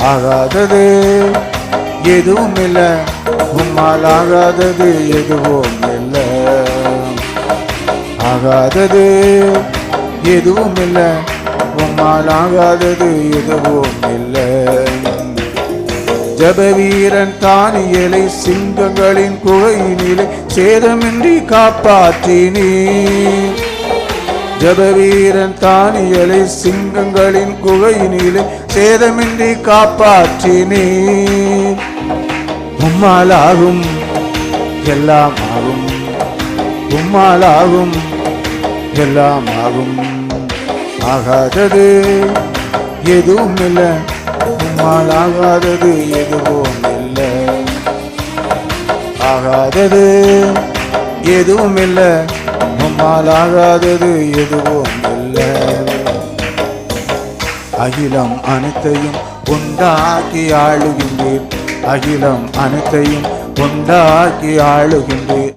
ஆகாதது எதுவும் இல்லை, உம்மால் ஆகாதது எதுவும் இல்லை. ஆகாதது எதுவும் இல்லை, உம்மால் ஆகாதது எதுவும் இல்லை. ஜபவீரன் தானியேலை சிங்கங்களின் குகையினிலே சேதமின்றி காப்பாற்றினீர். ஜபவீரன் தானியேலை சிங்கங்களின் குகையினிலே சேதமின்றி காப்பாற்றினீர். உம்மாலாகும் எல்லாம் ஆகும், உம்மாலாகும் எல்லாம் ஆகும். ஆகாதது எதுவும் இல்லை, உம்மால் ஆகாதது எதுவும் இல்லை. ஆகாதது எதுவும் இல்லை, உம்மால் ஆகாதது எதுவும் இல்லை. அகிலம் அனைத்தையும் உண்டாக்கி ஆளுகின்றீர், அகிலம் அனைத்தையும் உண்டாக்கி ஆளுகின்றீர்.